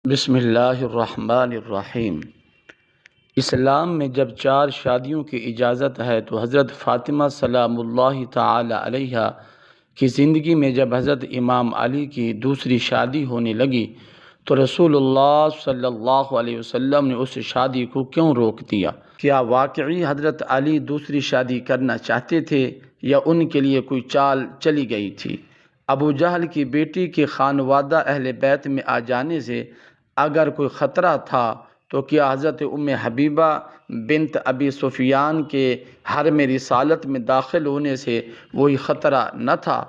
بسم اللہ الرحمن الرحیم۔ اسلام میں جب 4 شادیوں کی اجازت ہے تو حضرت فاطمہ سلام اللہ تعالی علیہا کی زندگی میں جب حضرت امام علی کی دوسری شادی ہونے لگی تو رسول اللہ صلی اللہ علیہ وسلم نے اس شادی کو کیوں روک دیا؟ کیا واقعی حضرت علی دوسری شادی کرنا چاہتے تھے یا ان کے لیے کوئی چال چلی گئی تھی؟ ابو جہل کی بیٹی کے خانوادہ اہل بیت میں آ جانے سے اگر کوئی خطرہ تھا تو کیا حضرت حبیبہ بنت ابی سفیان کے حرم رسالت میں داخل ہونے سے وہی خطرہ نہ تھا؟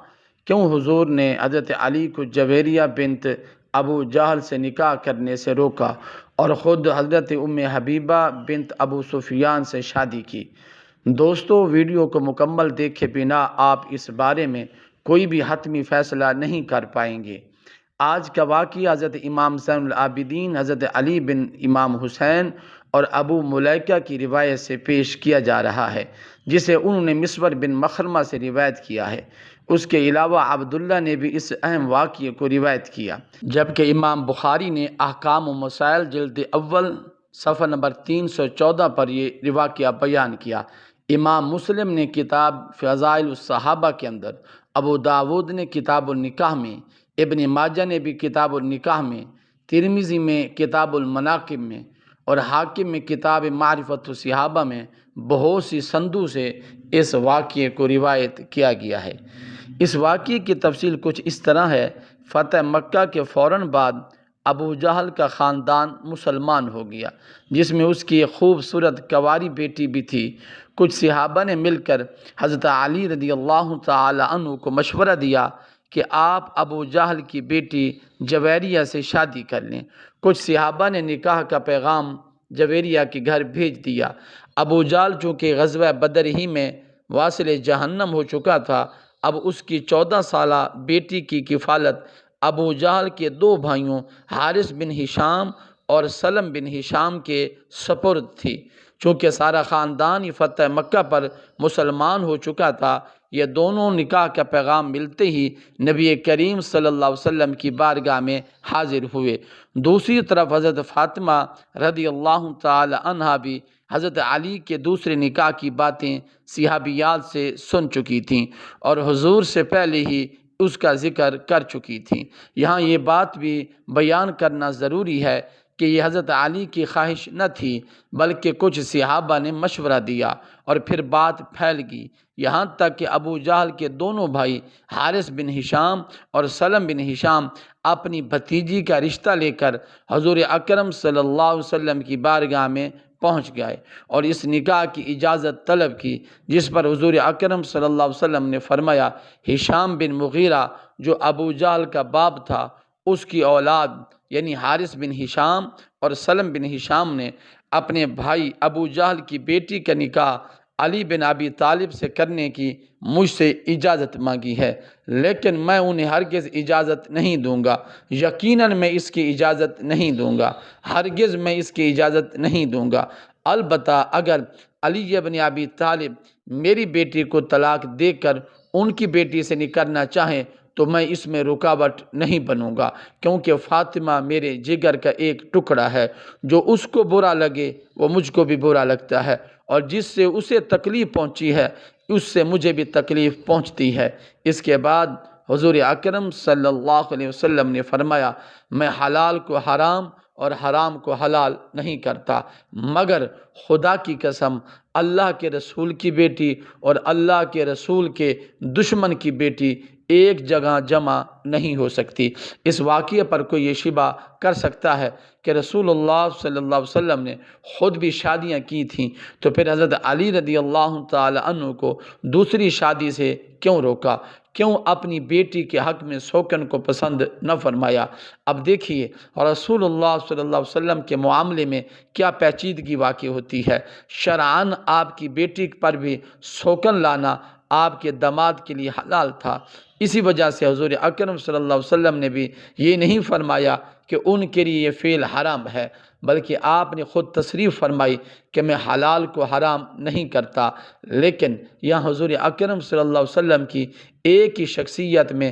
کیوں حضور نے حضرت علی کو جویریہ بنت ابو جہل سے نکاح کرنے سے روکا اور خود حضرت حبیبہ بنت ابو سفیان سے شادی کی؟ دوستو، ویڈیو کو مکمل دیکھے بنا آپ اس بارے میں کوئی بھی حتمی فیصلہ نہیں کر پائیں گے۔ آج کا واقعہ حضرت امام زین العابدین حضرت علی بن امام حسین اور ابو ملیکہ کی روایت سے پیش کیا جا رہا ہے، جسے انہوں نے مسور بن مخرمہ سے روایت کیا ہے۔ اس کے علاوہ عبداللہ نے بھی اس اہم واقعے کو روایت کیا، جبکہ امام بخاری نے احکام و مسائل جلد اول صفحہ نمبر 314 پر یہ واقعہ بیان کیا۔ امام مسلم نے کتاب فضائل الصحابہ کے اندر، ابو داود نے کتاب النکاح میں، ابن ماجہ نے بھی کتاب النکاح میں، ترمذی میں کتاب المناقب میں اور حاکم میں کتاب معرفت الصحابہ میں بہت سی سندوں سے اس واقعے کو روایت کیا گیا ہے۔ اس واقعے کی تفصیل کچھ اس طرح ہے۔ فتح مکہ کے فوراً بعد ابو جہل کا خاندان مسلمان ہو گیا، جس میں اس کی ایک خوبصورت کنواری بیٹی بھی تھی۔ کچھ صحابہ نے مل کر حضرت علی رضی اللہ تعالی عنہ کو مشورہ دیا کہ آپ ابو جہل کی بیٹی جویریہ سے شادی کر لیں۔ کچھ صحابہ نے نکاح کا پیغام جویریہ کے گھر بھیج دیا۔ ابو جہل چونکہ غزوہ بدر ہی میں واصل جہنم ہو چکا تھا، اب اس کی 14 سالہ بیٹی کی کفالت ابو جہل کے 2 بھائیوں حارث بن ہشام اور سلم بن ہشام کے سپرد تھی۔ چونکہ سارا خاندان ہی فتح مکہ پر مسلمان ہو چکا تھا، یہ دونوں نکاح کا پیغام ملتے ہی نبی کریم صلی اللہ علیہ وسلم کی بارگاہ میں حاضر ہوئے۔ دوسری طرف حضرت فاطمہ رضی اللہ تعالی عنہا بھی حضرت علی کے دوسرے نکاح کی باتیں صحابیات سے سن چکی تھیں اور حضور سے پہلے ہی اس کا ذکر کر چکی تھیں۔ یہاں یہ بات بھی بیان کرنا ضروری ہے کہ یہ حضرت علی کی خواہش نہ تھی، بلکہ کچھ صحابہ نے مشورہ دیا اور پھر بات پھیل گئی، یہاں تک کہ ابو جہل کے دونوں بھائی حارث بن ہشام اور سلم بن ہشام اپنی بھتیجی کا رشتہ لے کر حضور اکرم صلی اللہ علیہ وسلم کی بارگاہ میں پہنچ گئے اور اس نکاح کی اجازت طلب کی، جس پر حضور اکرم صلی اللہ علیہ وسلم نے فرمایا، ہشام بن مغیرہ جو ابو جہل کا باپ تھا، اس کی اولاد یعنی حارث بن ہشام اور سلم بن ہشام نے اپنے بھائی ابو جہل کی بیٹی کا نکاح علی بن ابی طالب سے کرنے کی مجھ سے اجازت مانگی ہے، لیکن میں انہیں ہرگز اجازت نہیں دوں گا، یقیناً میں اس کی اجازت نہیں دوں گا، ہرگز میں اس کی اجازت نہیں دوں گا۔ البتہ اگر علی بن ابی طالب میری بیٹی کو طلاق دے کر ان کی بیٹی سے نکلنا چاہیں تو میں اس میں رکاوٹ نہیں بنوں گا، کیونکہ فاطمہ میرے جگر کا ایک ٹکڑا ہے، جو اس کو برا لگے وہ مجھ کو بھی برا لگتا ہے، اور جس سے اسے تکلیف پہنچی ہے اس سے مجھے بھی تکلیف پہنچتی ہے۔ اس کے بعد حضور اکرم صلی اللہ علیہ وسلم نے فرمایا، میں حلال کو حرام اور حرام کو حلال نہیں کرتا، مگر خدا کی قسم اللہ کے رسول کی بیٹی اور اللہ کے رسول کے دشمن کی بیٹی ایک جگہ جمع نہیں ہو سکتی۔ اس واقعے پر کوئی یہ شبہ کر سکتا ہے کہ رسول اللہ صلی اللہ علیہ وسلم نے خود بھی شادیاں کی تھیں، تو پھر حضرت علی رضی اللہ تعالی عنہ کو دوسری شادی سے کیوں روکا؟ کیوں اپنی بیٹی کے حق میں سوکن کو پسند نہ فرمایا؟ اب دیکھیے رسول اللہ صلی اللہ علیہ وسلم کے معاملے میں کیا پیچیدگی واقع ہوتی ہے۔ شرعاً آپ کی بیٹی پر بھی سوکن لانا آپ کے داماد کے لیے حلال تھا، اسی وجہ سے حضور اکرم صلی اللہ علیہ وسلم نے بھی یہ نہیں فرمایا کہ ان کے لیے یہ فعل حرام ہے، بلکہ آپ نے خود تصریح فرمائی کہ میں حلال کو حرام نہیں کرتا۔ لیکن یہاں حضور اکرم صلی اللہ علیہ وسلم کی ایک ہی شخصیت میں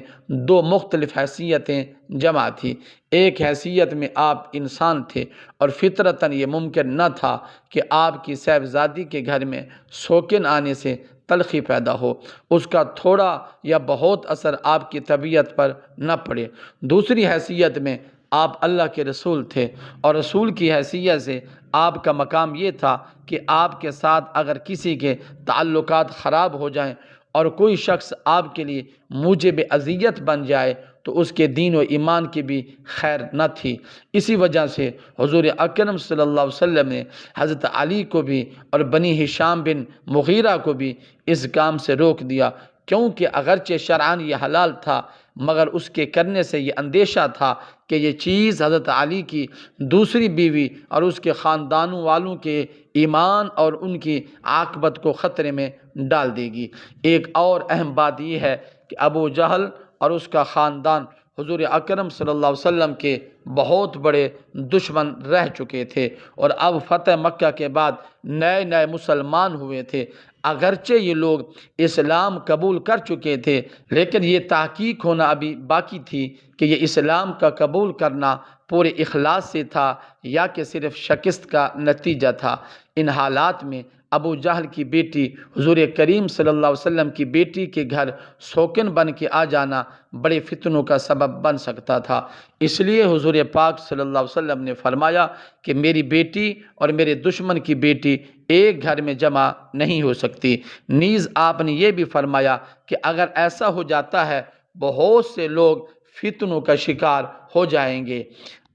دو مختلف حیثیتیں جمع تھیں۔ ایک حیثیت میں آپ انسان تھے اور فطرتاً یہ ممکن نہ تھا کہ آپ کی صاحبزادی کے گھر میں شوقین آنے سے تلخی پیدا ہو، اس کا تھوڑا یا بہت اثر آپ کی طبیعت پر نہ پڑے۔ دوسری حیثیت میں آپ اللہ کے رسول تھے، اور رسول کی حیثیت سے آپ کا مقام یہ تھا کہ آپ کے ساتھ اگر کسی کے تعلقات خراب ہو جائیں اور کوئی شخص آپ کے لیے موجب اذیت بن جائے تو اس کے دین و ایمان کی بھی خیر نہ تھی۔ اسی وجہ سے حضور اکرم صلی اللہ علیہ وسلم نے حضرت علی کو بھی اور بنی ہشام بن مغیرہ کو بھی اس کام سے روک دیا، کیونکہ اگرچہ شرعاً یہ حلال تھا مگر اس کے کرنے سے یہ اندیشہ تھا کہ یہ چیز حضرت علی کی دوسری بیوی اور اس کے خاندانوں والوں کے ایمان اور ان کی عاقبت کو خطرے میں ڈال دے گی۔ ایک اور اہم بات یہ ہے کہ ابو جہل اور اس کا خاندان حضور اکرم صلی اللہ علیہ وسلم کے بہت بڑے دشمن رہ چکے تھے، اور اب فتح مکہ کے بعد نئے نئے مسلمان ہوئے تھے۔ اگرچہ یہ لوگ اسلام قبول کر چکے تھے لیکن یہ تحقیق ہونا ابھی باقی تھی کہ یہ اسلام کا قبول کرنا پورے اخلاص سے تھا یا کہ صرف شکست کا نتیجہ تھا۔ ان حالات میں ابو جہل کی بیٹی حضور کریم صلی اللہ علیہ وسلم کی بیٹی کے گھر شوقین بن کے آ جانا بڑے فتنوں کا سبب بن سکتا تھا۔ اس لیے حضور پاک صلی اللہ علیہ وسلم نے فرمایا کہ میری بیٹی اور میرے دشمن کی بیٹی ایک گھر میں جمع نہیں ہو سکتی۔ نیز آپ نے یہ بھی فرمایا کہ اگر ایسا ہو جاتا ہے بہت سے لوگ فتنوں کا شکار ہو جائیں گے۔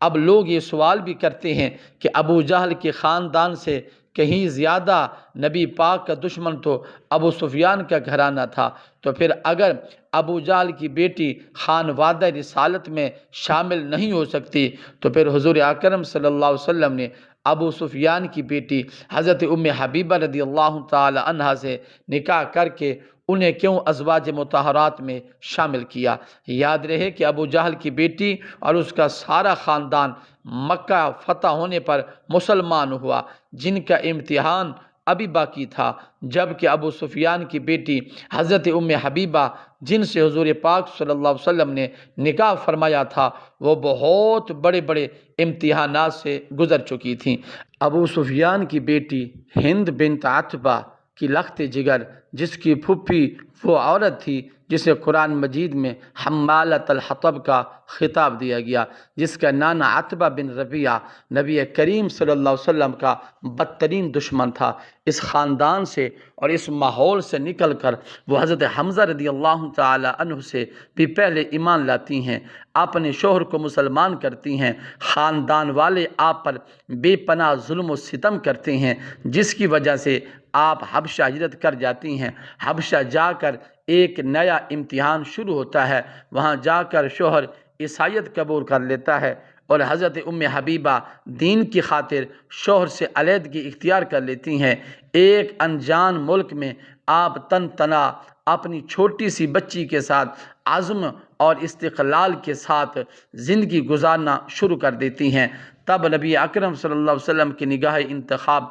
اب لوگ یہ سوال بھی کرتے ہیں کہ ابو جہل کے خاندان سے کہیں زیادہ نبی پاک کا دشمن تو ابو سفیان کا گھرانہ تھا، تو پھر اگر ابو جہل کی بیٹی خانوادہ رسالت میں شامل نہیں ہو سکتی تو پھر حضور اکرم صلی اللہ علیہ وسلم نے ابو سفیان کی بیٹی حضرت ام حبیبہ رضی اللہ تعالی عنہا سے نکاح کر کے انہیں کیوں ازواج مطہرات میں شامل کیا؟ یاد رہے کہ ابو جہل کی بیٹی اور اس کا سارا خاندان مکہ فتح ہونے پر مسلمان ہوا، جن کا امتحان ابھی باقی تھا، جبکہ ابو سفیان کی بیٹی حضرت ام حبیبہ جن سے حضور پاک صلی اللہ علیہ وسلم نے نکاح فرمایا تھا وہ بہت بڑے بڑے امتحانات سے گزر چکی تھیں۔ ابو سفیان کی بیٹی ہند بنت عتبہ کی لخت جگر، جس کی پھوپھی وہ عورت تھی جسے قرآن مجید میں حمالۃ الحطب کا خطاب دیا گیا، جس کا نانا عتبہ بن ربیعہ نبی کریم صلی اللہ علیہ وسلم کا بدترین دشمن تھا۔ اس خاندان سے اور اس ماحول سے نکل کر وہ حضرت حمزہ رضی اللہ تعالی عنہ سے بھی پہلے ایمان لاتی ہیں، اپنے شوہر کو مسلمان کرتی ہیں۔ خاندان والے آپ پر بے پناہ ظلم و ستم کرتے ہیں، جس کی وجہ سے آپ حبشہ ہجرت کر جاتی ہیں۔ حبشہ جا کر ایک نیا امتحان شروع ہوتا ہے، وہاں جا کر شوہر عیسائیت قبول کر لیتا ہے اور حضرت ام حبیبہ دین کی خاطر شوہر سے علیحدگی اختیار کر لیتی ہیں۔ ایک انجان ملک میں آپ تن تنا اپنی چھوٹی سی بچی کے ساتھ عزم اور استقلال کے ساتھ زندگی گزارنا شروع کر دیتی ہیں۔ تب نبی اکرم صلی اللہ علیہ وسلم کی نگاہ انتخاب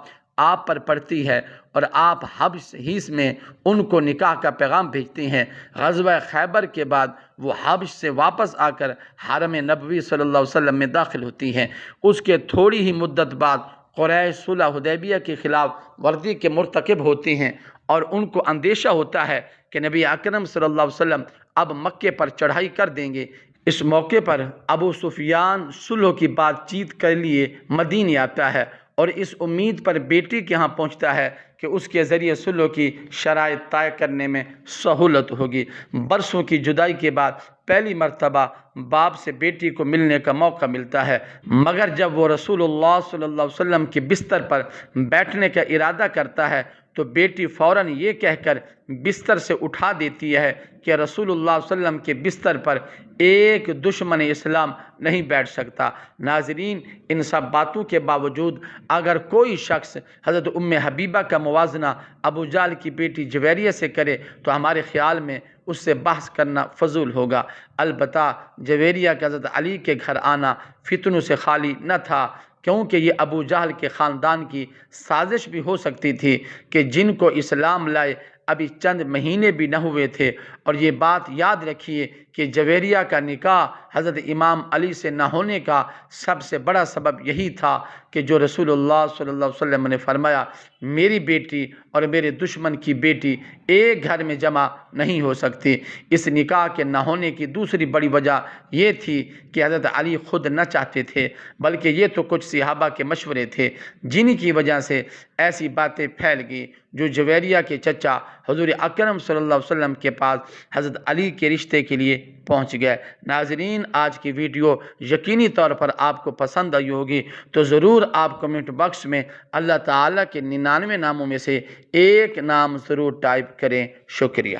آپ پر پڑتی ہے اور آپ حبش ہیس میں ان کو نکاح کا پیغام بھیجتے ہیں۔ غزوہ خیبر کے بعد وہ حبش سے واپس آ کر حرم نبوی صلی اللہ علیہ وسلم میں داخل ہوتی ہیں۔ اس کے تھوڑی ہی مدت بعد قریش صلح حدیبیہ کے خلاف ورزی کے مرتکب ہوتے ہیں اور ان کو اندیشہ ہوتا ہے کہ نبی اکرم صلی اللہ علیہ وسلم اب مکے پر چڑھائی کر دیں گے۔ اس موقع پر ابو سفیان صلح کی بات چیت کے لیے مدینے آتا ہے اور اس امید پر بیٹی کے ہاں پہنچتا ہے کہ اس کے ذریعے صلح کی شرائط طے کرنے میں سہولت ہوگی۔ برسوں کی جدائی کے بعد پہلی مرتبہ باپ سے بیٹی کو ملنے کا موقع ملتا ہے، مگر جب وہ رسول اللہ صلی اللہ علیہ وسلم کے بستر پر بیٹھنے کا ارادہ کرتا ہے تو بیٹی فوراً یہ کہہ کر بستر سے اٹھا دیتی ہے کہ رسول اللہ صلی اللہ علیہ وسلم کے بستر پر ایک دشمن اسلام نہیں بیٹھ سکتا۔ ناظرین، ان سب باتوں کے باوجود اگر کوئی شخص حضرت ام حبیبہ کا موازنہ ابو جہل کی بیٹی جویریہ سے کرے تو ہمارے خیال میں اس سے بحث کرنا فضول ہوگا۔ البتہ جویریہ کا حضرت علی کے گھر آنا فتنوں سے خالی نہ تھا، کیونکہ یہ ابو جہل کے خاندان کی سازش بھی ہو سکتی تھی کہ جن کو اسلام لائے ابھی چند مہینے بھی نہ ہوئے تھے۔ اور یہ بات یاد رکھیے کہ جویریہ کا نکاح حضرت امام علی سے نہ ہونے کا سب سے بڑا سبب یہی تھا کہ جو رسول اللہ صلی اللہ علیہ وسلم نے فرمایا، میری بیٹی اور میرے دشمن کی بیٹی ایک گھر میں جمع نہیں ہو سکتی۔ اس نکاح کے نہ ہونے کی دوسری بڑی وجہ یہ تھی کہ حضرت علی خود نہ چاہتے تھے، بلکہ یہ تو کچھ صحابہ کے مشورے تھے جن کی وجہ سے ایسی باتیں پھیل گئیں جو جویریہ کے چچا حضور اکرم صلی اللہ علیہ وسلم کے پاس حضرت علی کے رشتے کے لیے پہنچ گئے۔ ناظرین، آج کی ویڈیو یقینی طور پر آپ کو پسند آئی ہوگی، تو ضرور آپ کمنٹ باکس میں اللہ تعالیٰ کے 99 ناموں میں سے ایک نام ضرور ٹائپ کریں۔ شکریہ۔